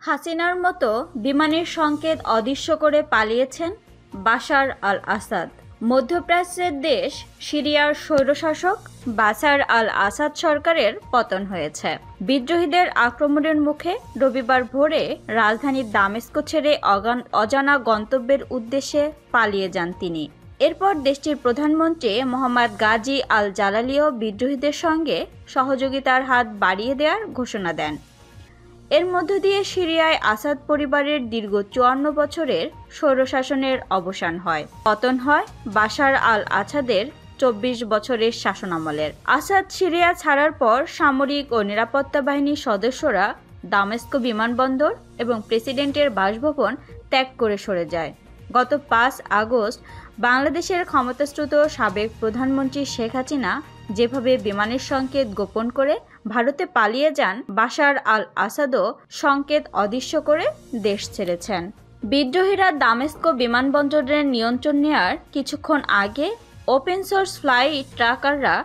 হাসিনার মতো বিমানের সংকেত অদৃশ্য করে পালিয়েছেন বাশার আল আসাদ। মধ্যপ্রাচ্যের দেশ সিরিয়ার স্বৈরশাসক বাশার আল আসাদ সরকারের পতন হয়েছে। বিদ্রোহীদের আক্রমণের মুখে রবিবার ভোরে রাজধানী দামেস্কো ছেড়ে অজানা গন্তব্যের উদ্দেশ্যে পালিয়ে যান তিনি। এরপর দেশটির প্রধানমন্ত্রী মোহাম্মদ গাজী আল জালালিও বিদ্রোহীদের সঙ্গে সহযোগিতার হাত বাড়িয়ে দেওয়ার ঘোষণা দেন। এর মধ্য দিয়ে সিরিয়ায় আসাদ পরিবারের দীর্ঘ ৫৪ বছরের স্বৈরশাসনের অবসান হয়। পতন হয় বাশার আল আসাদের ২৪ বছরের শাসনামলের। আসাদ সিরিয়া ছাড়ার পর সামরিক ও নিরাপত্তা বাহিনীর সদস্যরা দামেস্কো বিমানবন্দর এবং প্রেসিডেন্টের বাসভবন ত্যাগ করে সরে যায়। গত ৫ আগস্ট বাংলাদেশের ক্ষমতাচ্যুত সাবেক প্রধানমন্ত্রী শেখ হাসিনা যেভাবে বিমানের সংকেত গোপন করে ভারতে পালিয়ে যান, বাশার আল আসাদও সংকেত অদৃশ্য করে দেশ ছেড়েছেন। বিদ্রোহীরা দামেস্কো বিমানবন্দরের নিয়ন্ত্রণ নেয়ার কিছুক্ষণ আগে ওপেন সোর্স ফ্লাইট ট্র্যাকাররা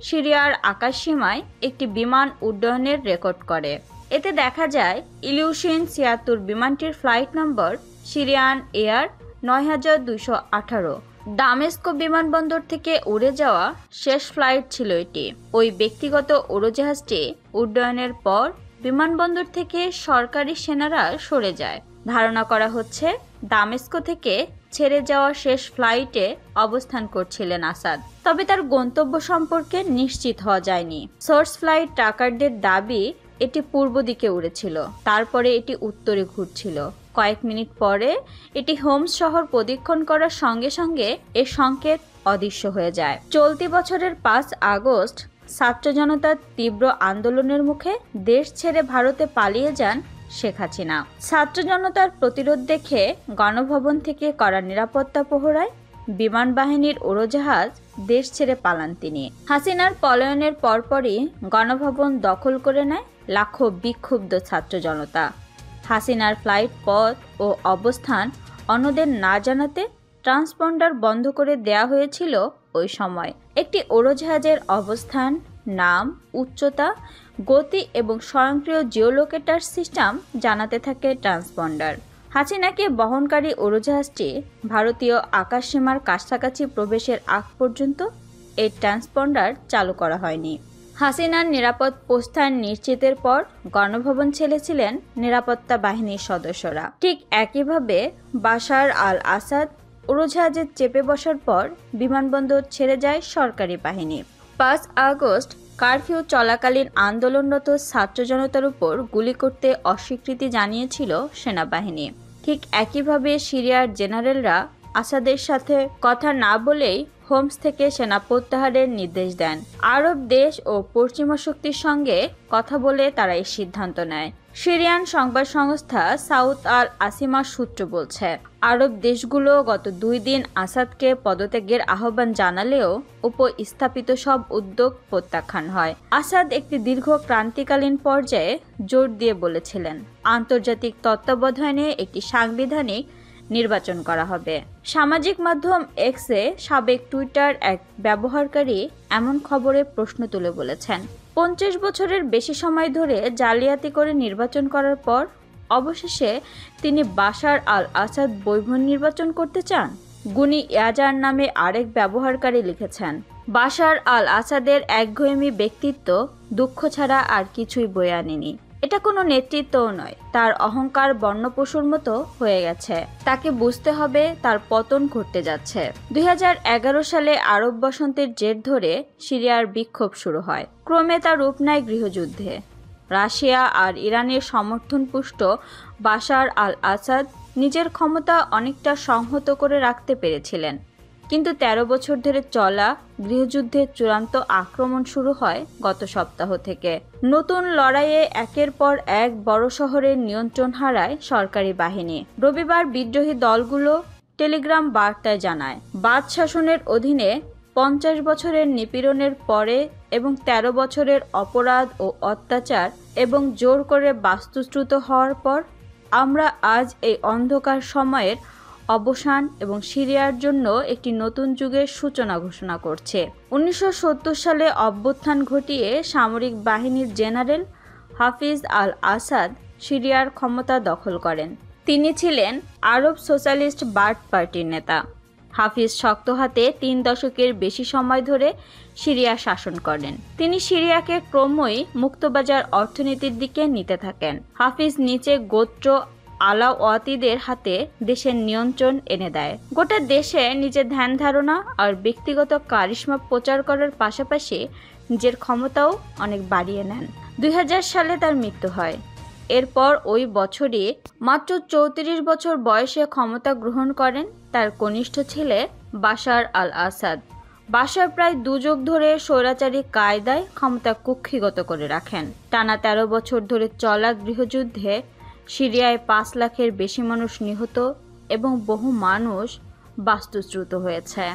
সিরিয়ার আকাশসীমায় একটি বিমান উড্ডয়নের রেকর্ড করে। এতে দেখা যায় ইলিউশিন ৭৬ বিমানটির ফ্লাইট নম্বর সিরিয়ান এয়ার ৯২১৮। দামেস্কো বিমানবন্দর থেকে উড়ে যাওয়া শেষ ফ্লাইট ছিল এটি। ওই ব্যক্তিগত উড়োজাহাজটি উড্ডয়নের পর বিমানবন্দর থেকে সরকারি সেনারা সরে যায়। ধারণা করা হচ্ছে দামেস্কো থেকে ছেড়ে যাওয়া শেষ ফ্লাইটে অবস্থান করছিলেন আসাদ। তবে তার গন্তব্য সম্পর্কে নিশ্চিত হওয়া যায়নি। সোর্স ফ্লাইট ট্র্যাকারদের দাবি এটি পূর্ব দিকে উড়েছিল, তারপরে এটি উত্তরে ঘুরছিল। কয়েক মিনিট পরে এটি হোমস শহর প্রদক্ষিণ করার সঙ্গে সঙ্গে এর সংকেত অদৃশ্য হয়ে যায়। চলতি বছরের ৫ আগস্ট ছাত্র জনতার তীব্র আন্দোলনের মুখে দেশ ছেড়ে ভারতে পালিয়ে যান শেখ হাসিনা। ছাত্র জনতার প্রতিরোধ দেখে গণভবন থেকে করা নিরাপত্তা প্রহরায় বিমান বাহিনীর উড়োজাহাজ দেশ ছেড়ে পালান তিনি। হাসিনার পলায়নের পরপরই গণভবন দখল করে নেয় লাখো বিক্ষুব্ধ ছাত্র জনতা। হাসিনার ফ্লাইট পথ ও অবস্থান অন্যদের না জানাতে ট্রান্সপন্ডার বন্ধ করে দেয়া হয়েছিল। ওই সময় একটি উড়োজাহাজের অবস্থান, নাম, উচ্চতা, গতি এবং স্বয়ংক্রিয় জিওলোকেটার সিস্টেম জানাতে থাকে ট্রান্সপন্ডার। হাসিনাকে বহনকারী উড়োজাহাজটি ভারতীয় আকাশসীমার কাছাকাছি প্রবেশের আগ পর্যন্ত এই ট্রান্সপন্ডার চালু করা হয়নি। হাসিনার নিরাপদ প্রস্থান নিশ্চিতের পর গণভবন ছেড়েছিলেন নিরাপত্তা বাহিনীর সদস্যরা। ঠিক একইভাবে বাশার আল আসাদ উড়োজাহাজে চেপে বসার পর বিমানবন্দর ছেড়ে যায় সরকারি বাহিনী। ৫ আগস্ট কারফিউ চলাকালীন আন্দোলনরত ছাত্র জনতার উপর গুলি করতে অস্বীকৃতি জানিয়েছিল সেনাবাহিনী। ঠিক একইভাবে সিরিয়ার জেনারেলরা আসাদের সাথে কথা না বলেই হোমস থেকে সেনা প্রত্যাহারের নির্দেশ দেন। আরব দেশ ও পশ্চিমা শক্তির সঙ্গে কথা বলে তারা এই সিদ্ধান্ত নেয়। সিরিয়ান সংবাদ সংস্থা সাউথ আল আসিমার সূত্র বলছে, আরব দেশগুলো গত ২ দিন আসাদকে পদত্যাগের আহ্বান জানালেও উপস্থাপিত সব উদ্যোগ প্রত্যাখ্যান হয়। আসাদ একটি দীর্ঘ ক্রান্তিকালীন পর্যায়ে জোর দিয়ে বলেছিলেন, আন্তর্জাতিক তত্ত্বাবধানে একটি সাংবিধানিক নির্বাচন করা হবে। সামাজিক মাধ্যম এক্সে সাবেক টুইটার এক ব্যবহারকারী এমন খবরে প্রশ্ন তুলে বলেছেন, ৫০ বছরের বেশি সময় ধরে জালিয়াতি করে নির্বাচন করার পর অবশেষে তিনি বাশার আল আসাদ বৈধ নির্বাচন করতে চান। গুনি ইয়াজার নামে আরেক ব্যবহারকারী লিখেছেন, বাশার আল আসাদের একঘেয়েমি ব্যক্তিত্ব দুঃখ ছাড়া আর কিছুই বয়ে আনেনি। এটা কোনো নেতৃত্বও নয়, তার অহংকার বর্ণপশুর মতো হয়ে গেছে। তাকে বুঝতে হবে তার পতন ঘটতে যাচ্ছে। ২০১১ সালে আরব বসন্তের জের ধরে সিরিয়ার বিক্ষোভ শুরু হয়। ক্রমে তা রূপ নেয় গৃহযুদ্ধে। রাশিয়া আর ইরানের সমর্থনপুষ্ট বাশার আল আসাদ নিজের ক্ষমতা অনেকটা সংহত করে রাখতে পেরেছিলেন, কিন্তু ১৩ বছর ধরে চলা গৃহযুদ্ধের চূড়ান্ত আক্রমণ শুরু হয় গত সপ্তাহ থেকে। নতুন লড়াইয়ে একের পর এক বড় শহরের নিয়ন্ত্রণ হারায় সরকারি বাহিনী। রবিবার বিদ্রোহী দলগুলো টেলিগ্রাম বার্তায় জানায়, বাদ শাসনের অধীনে ৫০ বছরের নিপীড়নের পরে এবং ১৩ বছরের অপরাধ ও অত্যাচার এবং জোর করে বাস্তুচ্যুত হওয়ার পর আমরা আজ এই অন্ধকার সময়ের অবসান এবং সিরিয়ার জন্য একটি নতুন যুগের সূচনা ঘোষণা করছে। ১৯৭০ সালে অভ্যুত্থান ঘটিয়ে সামরিক বাহিনীর জেনারেল হাফিজ আল আসাদ সিরিয়ার ক্ষমতা দখল করেন। তিনি ছিলেন আরব সোশ্যালিস্ট বাথ পার্টির নেতা। হাফিজ শক্ত হাতে 3 দশকের বেশি সময় ধরে সিরিয়া শাসন করেন। তিনি সিরিয়াকে ক্রমই মুক্তবাজার অর্থনীতির দিকে নিতে থাকেন। হাফিজ নিচে গোত্র আলাওয়াতিদের হাতে দেশের নিয়ন্ত্রণ এনে দেয়। গোটা দেশে নিজের ধ্যান ধারণা আর ব্যক্তিগত কারিশমা প্রচার করার পাশাপাশি নিজের ক্ষমতাও অনেক বাড়িয়ে নেন। 2000 সালে তার মৃত্যু হয়। এরপর ওই বছরই মাত্র 34 বছর বয়সে ক্ষমতা গ্রহণ করেন তার কনিষ্ঠ ছেলে বাশার আল আসাদ। বাশার প্রায় 2 যুগ ধরে স্বৈরাচারী কায়দায় ক্ষমতা কুক্ষিগত করে রাখেন। টানা 13 বছর ধরে চলা গৃহযুদ্ধে সিরিয়ায় 5 লাখের বেশি মানুষ নিহত এবং বহু মানুষ বাস্তুচ্যুত হয়েছে।